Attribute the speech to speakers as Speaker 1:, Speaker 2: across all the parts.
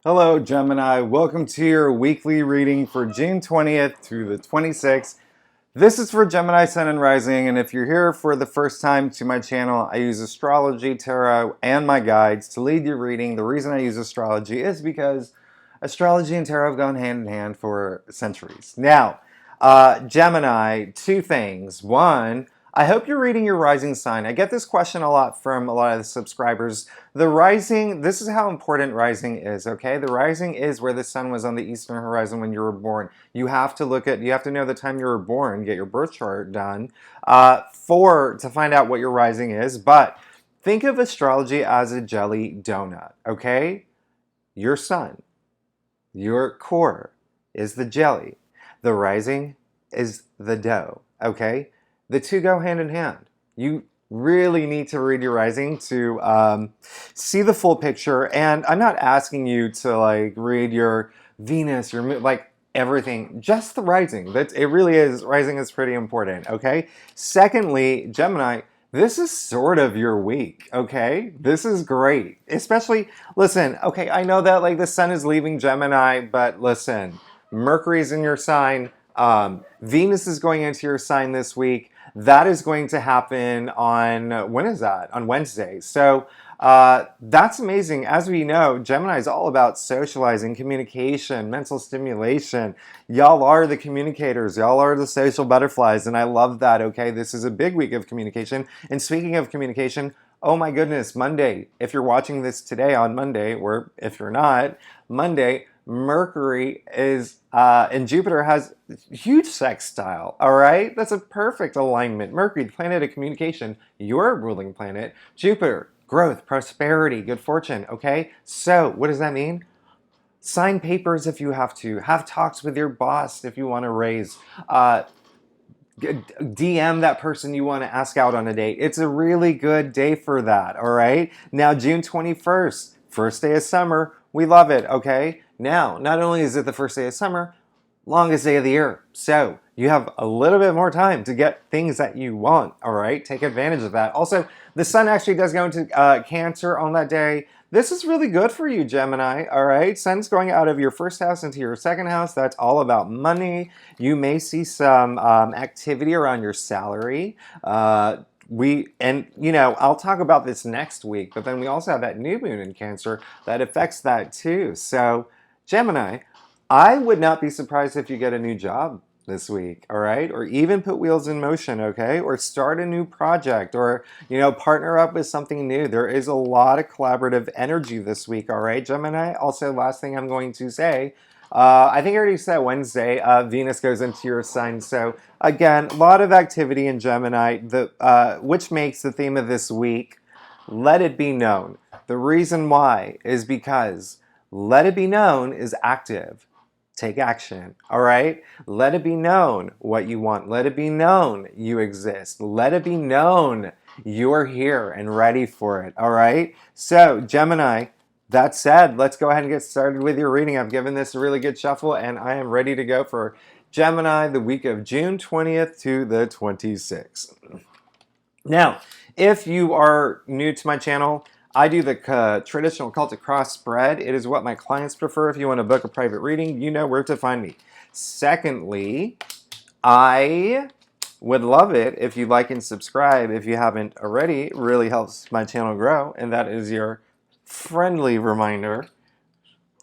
Speaker 1: Hello, Gemini. Welcome to your weekly reading for June 20th through the 26th. This is for Gemini Sun and Rising, and if you're here for the first time to my channel, I use astrology, tarot, and my guides to lead your reading. The reason I use astrology is because astrology and tarot have gone hand in hand for centuries. Now, Gemini, two things. One, I hope you're reading your rising sign. I get this question a lot from a lot of the subscribers. The rising, this is how important rising is, okay? The rising is where the sun was on the eastern horizon when you were born. You have to know the time you were born, get your birth chart done, to find out what your rising is. But think of astrology as a jelly donut, okay? Your sun, your core is the jelly. The rising is the dough, okay? The two go hand in hand. You really need to read your rising to see the full picture. And I'm not asking you to like read your Venus, your like everything, just the rising. It really is. Rising is pretty important, okay? Secondly, Gemini, this is sort of your week, okay? This is great. Especially, listen, okay, I know that like the sun is leaving Gemini, but listen, Mercury's in your sign. Venus is going into your sign this week. That is going to happen on, when is that? On Wednesday. So that's amazing. As we know, Gemini is all about socializing, communication, mental stimulation. Y'all are the communicators. Y'all are the social butterflies. And I love that, okay? This is a big week of communication. And speaking of communication, oh my goodness, Monday. If you're watching this today on Monday, or if you're not, Monday, Mercury is, and Jupiter has huge sextile, all right? That's a perfect alignment. Mercury, the planet of communication, your ruling planet. Jupiter, growth, prosperity, good fortune, okay? So what does that mean? Sign papers if you have to. Have talks with your boss if you want to raise. DM that person you want to ask out on a date. It's a really good day for that, all right? Now, June 21st, first day of summer. We love it, okay? Now, not only is it the first day of summer, longest day of the year. So you have a little bit more time to get things that you want, all right? Take advantage of that. Also, the sun actually does go into Cancer on that day. This is really good for you, Gemini, all right? Sun's going out of your first house into your second house. That's all about money. You may see some activity around your salary. I'll talk about this next week, but then we also have that new moon in Cancer that affects that too. So, Gemini, I would not be surprised if you get a new job this week, all right? Or even put wheels in motion, okay? Or start a new project or, partner up with something new. There is a lot of collaborative energy this week, all right, Gemini? Also, last thing I'm going to say, I think I already said Wednesday, Venus goes into your sign. So again, a lot of activity in Gemini, which makes the theme of this week, let it be known. The reason why is because let it be known is active. Take action, all right? Let it be known what you want. Let it be known you exist. Let it be known you're here and ready for it, all right? So, Gemini, that said, let's go ahead and get started with your reading. I've given this a really good shuffle, and I am ready to go for Gemini the week of June 20th to the 26th. Now, if you are new to my channel, I do the traditional Celtic cross spread. It is what my clients prefer. If you want to book a private reading, you know where to find me. Secondly, I would love it if you like and subscribe if you haven't already. It really helps my channel grow, and that is your friendly reminder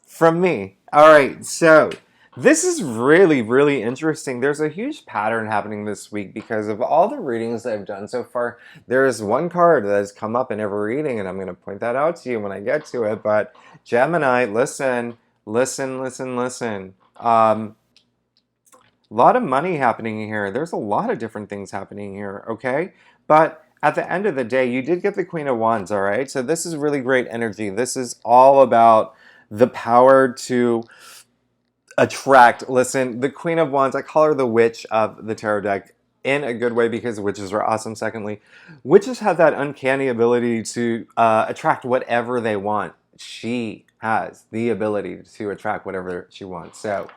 Speaker 1: from me. All right, so this is really, really interesting. There's a huge pattern happening this week because of all the readings I've done so far. There is one card that has come up in every reading, and I'm going to point that out to you when I get to it. But Gemini, listen, listen, listen, listen. A lot of money happening here. There's a lot of different things happening here, okay? But at the end of the day, you did get the Queen of Wands, all right? So this is really great energy. This is all about the power to attract. Listen, the Queen of Wands, I call her the witch of the tarot deck in a good way because witches are awesome. Secondly, witches have that uncanny ability to attract whatever they want. She has the ability to attract whatever she wants. So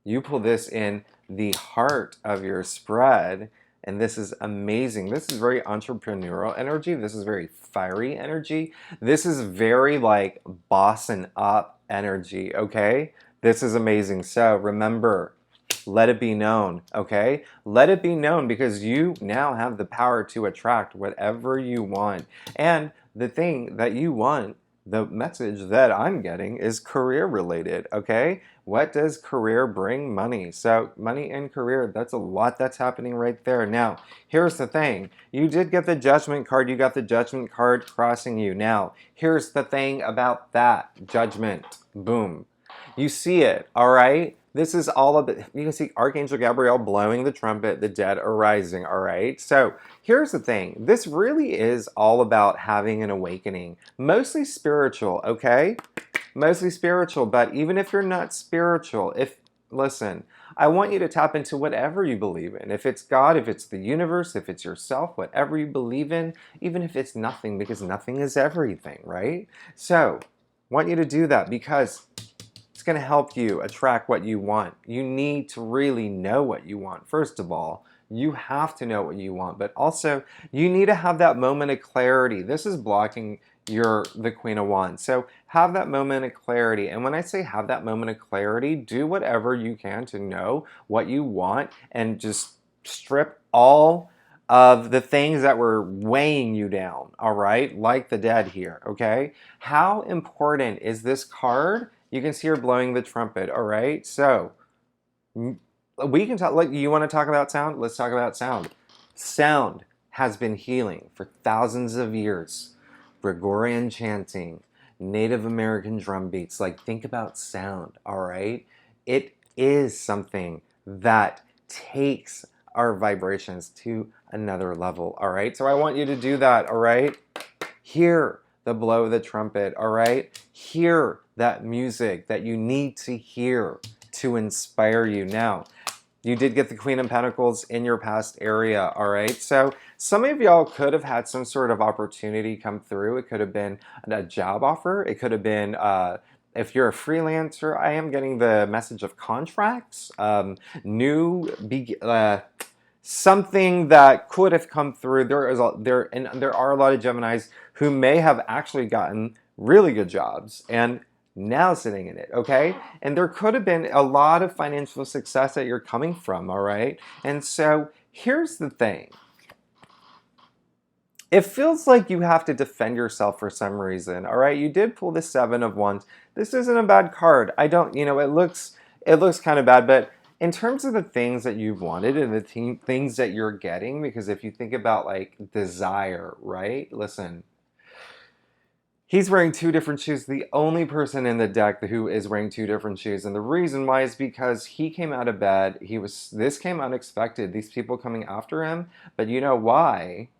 Speaker 1: you pull this in the heart of your spread, and this is amazing. This is very entrepreneurial energy. This is very fiery energy. This is very like bossing up energy, okay? This is amazing. So remember, let it be known, okay? Let it be known because you now have the power to attract whatever you want. And the thing that you want, the message that I'm getting is career related, okay? What does career bring? Money. So money and career, that's a lot that's happening right there. Now, here's the thing. You did get the judgment card. You got the judgment card crossing you. Now, here's the thing about that judgment. Boom. You see it, all right? This is all of it. You can see Archangel Gabriel blowing the trumpet, the dead are rising, all right? So here's the thing. This really is all about having an awakening. Mostly spiritual, okay? Mostly spiritual, but even if you're not spiritual, listen, I want you to tap into whatever you believe in. If it's God, if it's the universe, if it's yourself, whatever you believe in, even if it's nothing, because nothing is everything, right? So I want you to do that because it's going to help you attract what you want. You need to really know what you want. First of all, you have to know what you want, but also you need to have that moment of clarity. This is blocking the Queen of Wands. So have that moment of clarity. And when I say have that moment of clarity, do whatever you can to know what you want and just strip all of the things that were weighing you down, all right? Like the dead here, okay? How important is this card? You can see her blowing the trumpet, all right? So we can talk, like, you want to talk about sound? Let's talk about sound. Sound has been healing for thousands of years. Gregorian chanting, Native American drum beats, like think about sound, all right? It is something that takes our vibrations to another level, all right? So I want you to do that, all right? Hear the blow of the trumpet, all right? Hear that music that you need to hear to inspire you. Now, you did get the Queen of Pentacles in your past area, all right? So some of y'all could have had some sort of opportunity come through. It could have been a job offer. It could have been, if you're a freelancer, I am getting the message of contracts, something that could have come through. There are a lot of Geminis who may have actually gotten really good jobs and now sitting in it, okay? And there could have been a lot of financial success that you're coming from, all right? And so here's the thing. It feels like you have to defend yourself for some reason, all right? You did pull the Seven of Wands. This isn't a bad card. I don't, you know, it looks kind of bad, but in terms of the things that you've wanted and the things that you're getting, because if you think about like desire, right? Listen, he's wearing two different shoes. The only person in the deck who is wearing two different shoes. And the reason why is because he came out of bed. This came unexpected. These people coming after him. But you know why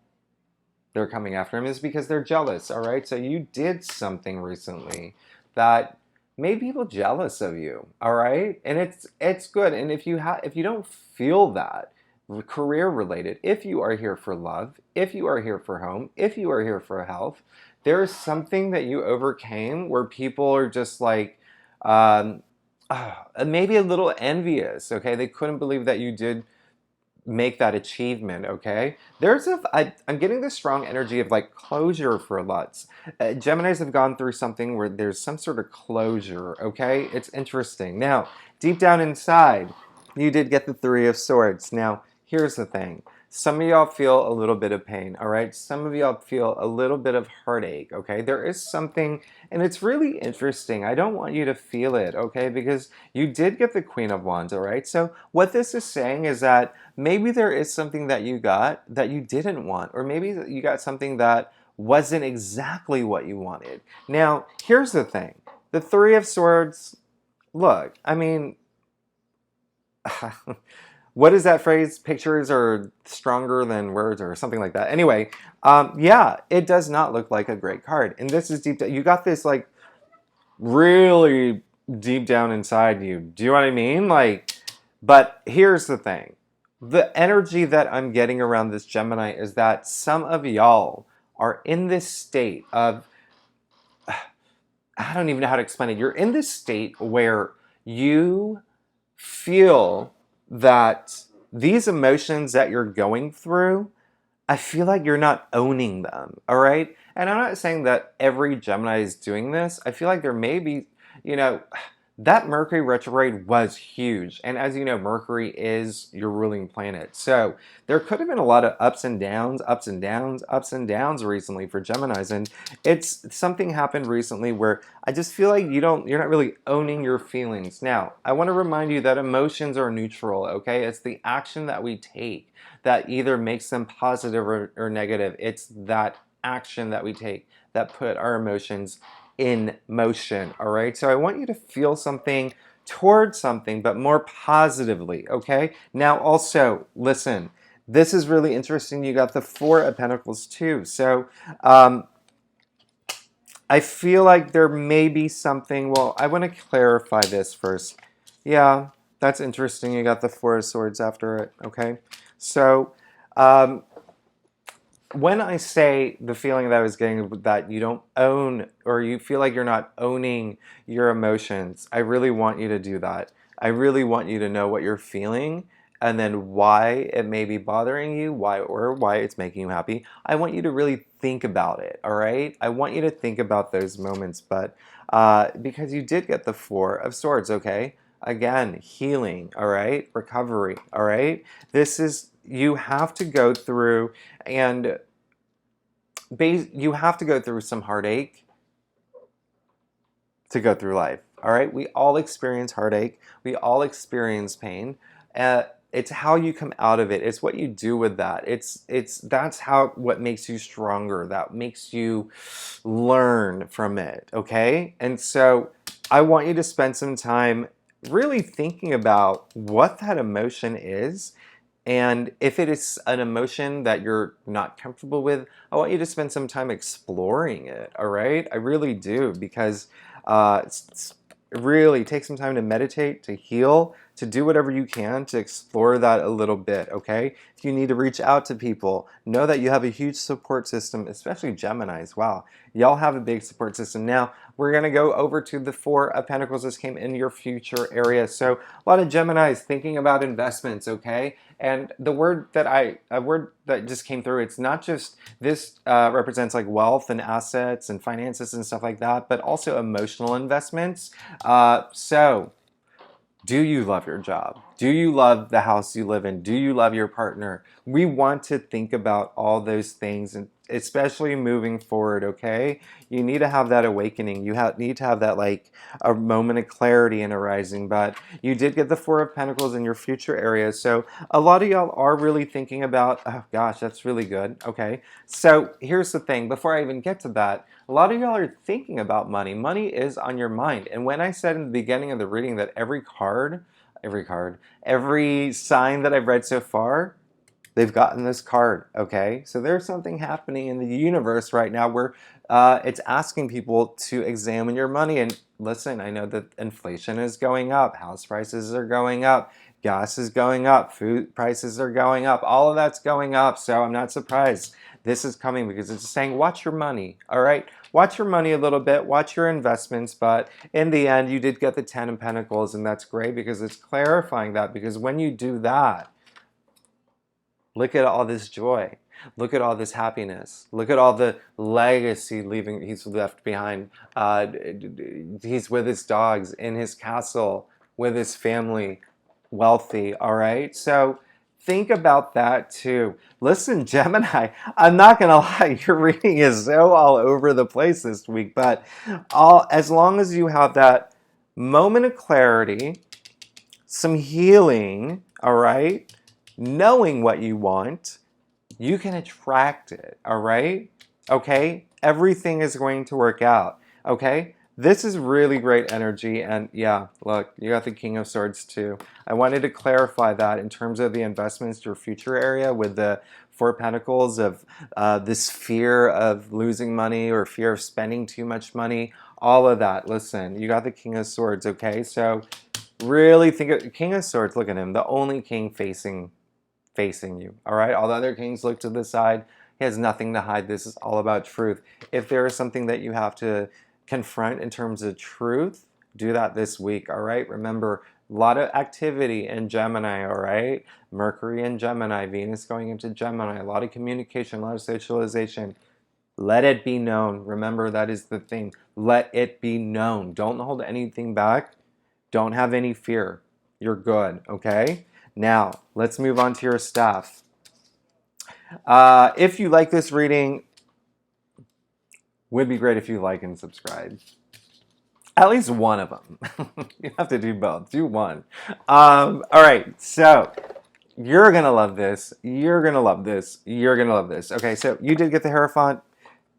Speaker 1: they're coming after him is because they're jealous. All right. So you did something recently that made people jealous of you. All right. And it's good. And if you don't feel that career related, if you are here for love, if you are here for home, if you are here for health, there's something that you overcame where people are just like, maybe a little envious, okay? They couldn't believe that you did make that achievement, okay? I'm getting this strong energy of like closure for lots. Geminis have gone through something where there's some sort of closure, okay? It's interesting. Now, deep down inside, you did get the Three of Swords. Now, here's the thing. Some of y'all feel a little bit of pain, all right? Some of y'all feel a little bit of heartache, okay? There is something, and it's really interesting. I don't want you to feel it, okay? Because you did get the Queen of Wands, all right? So what this is saying is that maybe there is something that you got that you didn't want, or maybe you got something that wasn't exactly what you wanted. Now, here's the thing. The Three of Swords, look, I mean, what is that phrase? Pictures are stronger than words or something like that. Anyway, yeah, it does not look like a great card. And this is deep down. You got this like really deep down inside you. Do you know what I mean? Like, but here's the thing. The energy that I'm getting around this Gemini is that some of y'all are in this state of, I don't even know how to explain it. You're in this state where you feel that these emotions that you're going through, I feel like you're not owning them, all right? And I'm not saying that every Gemini is doing this. I feel like there may be you know, that Mercury retrograde was huge. And as you know, Mercury is your ruling planet. So there could have been a lot of ups and downs, ups and downs, ups and downs recently for Geminis. And it's something happened recently where I just feel like you're not really owning your feelings. Now, I want to remind you that emotions are neutral, okay? It's the action that we take that either makes them positive or negative. It's that action that we take that put our emotions in motion, all right? So I want you to feel something towards something, but more positively, okay? Now also, listen, this is really interesting. You got the Four of Pentacles too. So I feel like there may be something, well, I want to clarify this first. Yeah, that's interesting. You got the Four of Swords after it, okay? So when I say the feeling that I was getting that you don't own, or you feel like you're not owning your emotions, I really want you to do that. I really want you to know what you're feeling and then why it may be bothering you, why it's making you happy. I want you to really think about it, all right? I want you to think about those moments, but because you did get the Four of Swords, okay? Again, healing, all right? Recovery, all right? This is, you have to go through and you have to go through some heartache to go through life. All right, we all experience heartache. We all experience pain. It's how you come out of it. It's what you do with that. That's how what makes you stronger. That makes you learn from it. Okay, and so I want you to spend some time really thinking about what that emotion is. And if it is an emotion that you're not comfortable with, I want you to spend some time exploring it, all right? I really do, because really take some time to meditate, to heal, to do whatever you can to explore that a little bit, okay? If you need to reach out to people, know that you have a huge support system, especially Geminis. Wow, y'all have a big support system. Now, we're going to go over to the Four of Pentacles. This came in your future area. So a lot of Geminis thinking about investments, okay? And a word that just came through, it's not just, this represents like wealth and assets and finances and stuff like that, but also emotional investments. So do you love your job? Do you love the house you live in? Do you love your partner? We want to think about all those things, and especially moving forward, okay? You need to have that awakening. You need to have that, like, a moment of clarity and arising. But you did get the Four of Pentacles in your future area. So a lot of y'all are really thinking about, oh gosh, that's really good. Okay. So here's the thing. Before I even get to that, a lot of y'all are thinking about money. Money is on your mind. And when I said in the beginning of the reading that every sign that I've read so far, they've gotten this card, okay? So there's something happening in the universe right now where it's asking people to examine your money. And listen, I know that inflation is going up, house prices are going up, gas is going up, food prices are going up, all of that's going up. So I'm not surprised this is coming, because it's saying watch your money, all right? Watch your money a little bit, watch your investments, but in the end, you did get the Ten of Pentacles, and that's great because it's clarifying that, because when you do that, look at all this joy. Look at all this happiness. Look at all the legacy he's left behind. He's with his dogs, in his castle, with his family, wealthy, all right? So think about that too. Listen, Gemini, I'm not going to lie, your reading is so all over the place this week, but as long as you have that moment of clarity, some healing, all right? Knowing what you want, you can attract it, all right? Okay? Everything is going to work out, okay? This is really great energy, and yeah, look, you got the King of Swords too. I wanted to clarify that in terms of the investments, your future area with the Four Pentacles of this fear of losing money or fear of spending too much money, all of that. Listen, you got the King of Swords, okay? So really think of King of Swords, look at him, the only king facing you, all right? All the other kings look to the side. He has nothing to hide. This is all about truth. If there is something that you have to confront in terms of truth, do that this week, all right? Remember, a lot of activity in Gemini, all right? Mercury in Gemini, Venus going into Gemini, a lot of communication, a lot of socialization. Let it be known. Remember, that is the thing. Let it be known. Don't hold anything back. Don't have any fear. You're good, okay? Now, let's move on to your stuff. If you like this reading, would be great if you like and subscribe. At least one of them. You have to do both. Do one. All right, so you're going to love this. You're going to love this. You're going to love this. Okay, so you did get the Hierophant.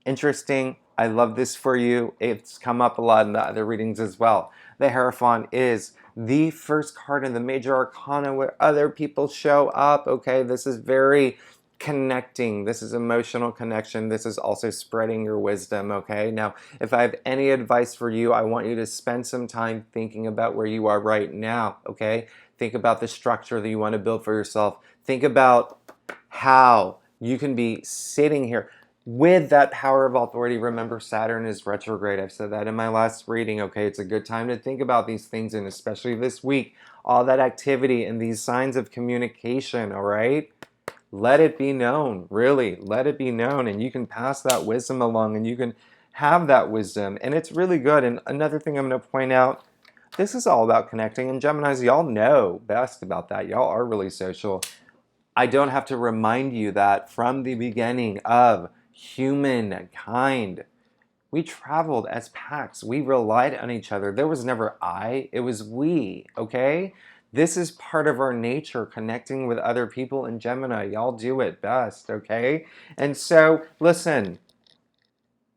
Speaker 1: Interesting. I love this for you. It's come up a lot in the other readings as well. The Hierophant is the first card in the major arcana where other people show up. Okay, this is very connecting. This is emotional connection. This is also spreading your wisdom. Okay, now if I have any advice for you, I want you to spend some time thinking about where you are right now. Okay, think about the structure that you want to build for yourself. Think about how you can be sitting here with that power of authority. Remember, Saturn is retrograde. I've said that in my last reading. Okay, it's a good time to think about these things, and especially this week, all that activity and these signs of communication. All right, let it be known. Really, let it be known, and you can pass that wisdom along, and you can have that wisdom, and it's really good. And another thing I'm going to point out, this is all about connecting, and Geminis, y'all know best about that. Y'all are really social. I don't have to remind you that from the beginning of humankind, we traveled as packs. We relied on each other. There was never I, it was we, okay? This is part of our nature, connecting with other people in Gemini. Y'all do it best, okay? And so, listen,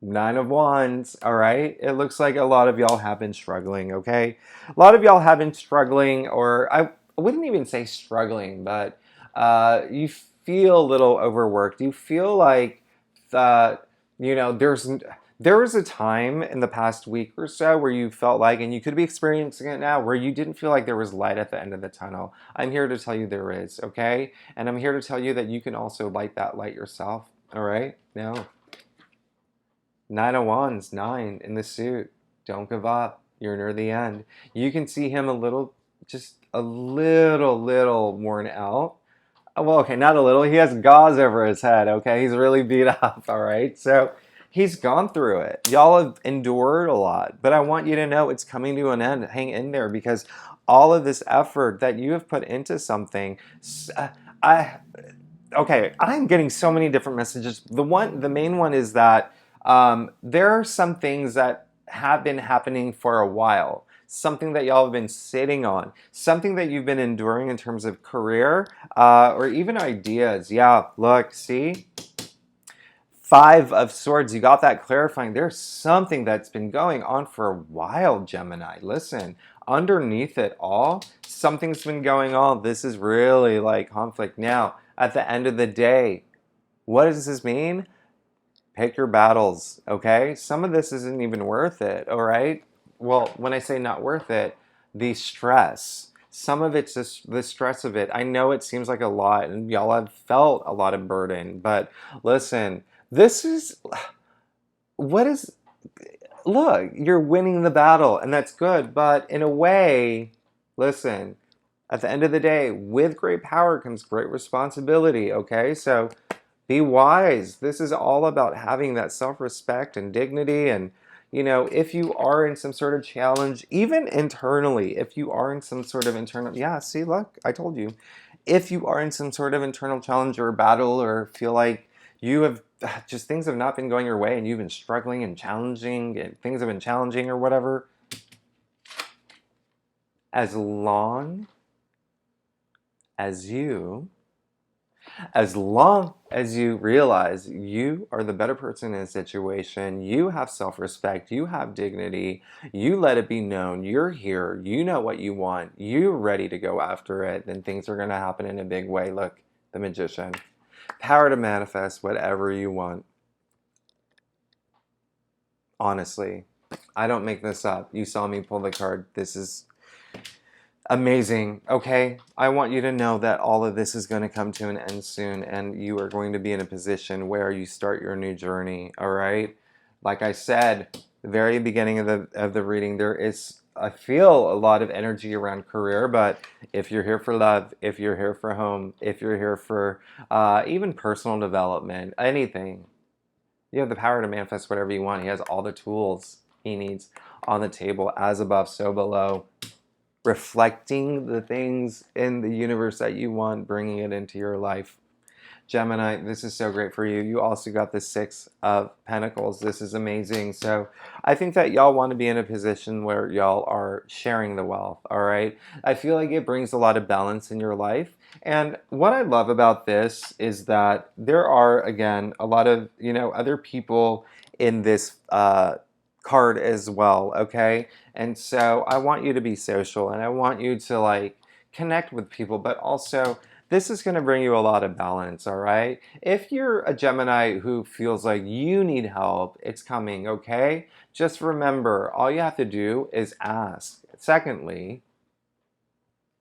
Speaker 1: 9 of Wands, all right? It looks like a lot of y'all have been struggling, okay? A lot of y'all have been struggling, or I wouldn't even say struggling, but you feel a little overworked. You feel like that, you know, there was a time in the past week or so where you felt like, and you could be experiencing it now, where you didn't feel like there was light at the end of the tunnel. I'm here to tell you there is, okay? And I'm here to tell you that you can also light that light yourself, all right? Now, 9 of Wands, 9 in the suit. Don't give up. You're near the end. You can see him a little, just a little worn out. Well, okay, not a little. He has gauze over his head, okay? He's really beat up, all right? So he's gone through it. Y'all have endured a lot, but I want you to know it's coming to an end. Hang in there, because all of this effort that you have put into something, okay, I'm getting so many different messages. The main one is that there are some things that have been happening for a while. Something that y'all have been sitting on, something that you've been enduring in terms of career or even ideas. Yeah, look, see? 5 of Swords, you got that clarifying. There's something that's been going on for a while, Gemini. Listen, underneath it all, something's been going on. This is really like conflict. Now, at the end of the day, what does this mean? Pick your battles, okay? Some of this isn't even worth it, all right? Well, when I say not worth it, the stress. Some of it's just the stress of it. I know it seems like a lot, and y'all have felt a lot of burden, but listen, this is, what is, look, you're winning the battle, and that's good, but in a way, listen, at the end of the day, with great power comes great responsibility, okay? So be wise. This is all about having that self-respect and dignity. And, you know, if you are in some sort of challenge, even internally, if you are in some sort of internal, yeah, see, look, I told you. If you are in some sort of internal challenge or battle, or feel like you have just things have not been going your way and you've been struggling and challenging and things have been challenging or whatever, as long as you realize you are the better person in a situation, you have self-respect, you have dignity, you let it be known, you're here, you know what you want, you're ready to go after it, then things are going to happen in a big way. Look, the Magician. Power to manifest whatever you want. Honestly, I don't make this up. You saw me pull the card. This is amazing, okay? I want you to know that all of this is going to come to an end soon, and you are going to be in a position where you start your new journey, all right? Like I said, the very beginning of the reading, there is, I feel a lot of energy around career, but if you're here for love, if you're here for home, if you're here for even personal development, anything, You have the power to manifest whatever you want. He has all the tools he needs on the table, as above, so below. Reflecting the things in the universe that you want, bringing it into your life. Gemini, this is so great for you. You also got the Six of Pentacles. This is amazing. So I think that y'all want to be in a position where y'all are sharing the wealth, all right? I feel like it brings a lot of balance in your life. And what I love about this is that there are, again, a lot of, other people in this card as well, okay? And so I want you to be social and I want you to like connect with people, but also this is going to bring you a lot of balance, all right? If you're a Gemini who feels like you need help, it's coming, okay? Just remember, all you have to do is ask. Secondly,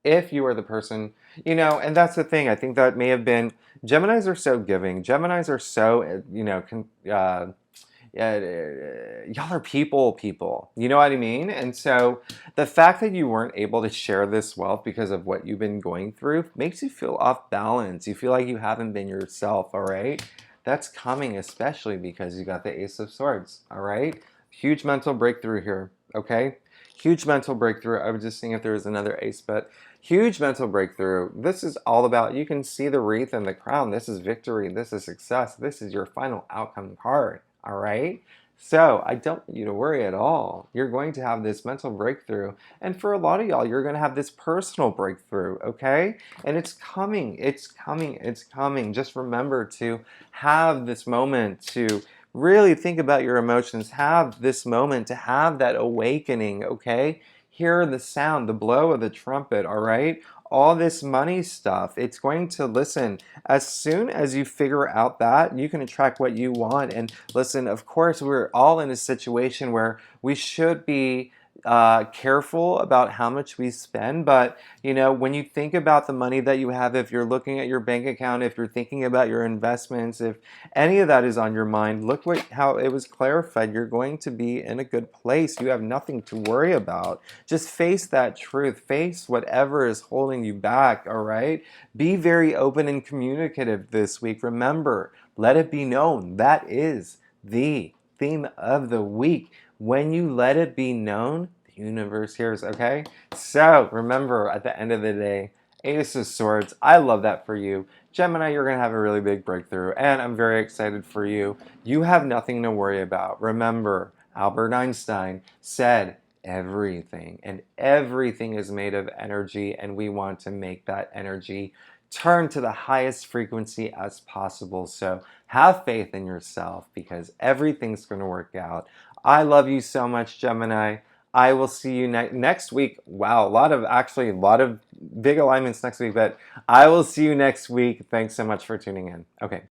Speaker 1: if you are the person, and that's the thing, I think that may have been, Geminis are so giving. Geminis are so, y'all are people, you know what I mean? And so the fact that you weren't able to share this wealth because of what you've been going through makes you feel off balance. You feel like you haven't been yourself, all right? That's coming, especially because you got the Ace of Swords, all right? Huge mental breakthrough here, okay? Huge mental breakthrough. I was just seeing if there was another ace, but huge mental breakthrough. This is all about, you can see the wreath and the crown. This is victory. This is success. This is your final outcome card. All right? So I don't want you to worry at all. You're going to have this mental breakthrough. And for a lot of y'all, you're going to have this personal breakthrough, okay? And it's coming. It's coming. It's coming. Just remember to have this moment to really think about your emotions. Have this moment to have that awakening, okay? Hear the sound, the blow of the trumpet, all right? All this money stuff, it's going to, listen, as soon as you figure out that, you can attract what you want. And listen, of course, we're all in a situation where we should be careful about how much we spend. But, when you think about the money that you have, if you're looking at your bank account, if you're thinking about your investments, if any of that is on your mind, look how it was clarified. You're going to be in a good place. You have nothing to worry about. Just face that truth. Face whatever is holding you back, all right? Be very open and communicative this week. Remember, let it be known. That is the theme of the week. When you let it be known, the universe hears, okay? So remember, at the end of the day, Ace of Swords, I love that for you. Gemini, you're going to have a really big breakthrough, and I'm very excited for you. You have nothing to worry about. Remember, Albert Einstein said, everything, and everything is made of energy, and we want to make that energy turn to the highest frequency as possible. So have faith in yourself because everything's going to work out. I love you so much, Gemini. I will see you next week. Wow, a lot of big alignments next week, but I will see you next week. Thanks so much for tuning in. Okay.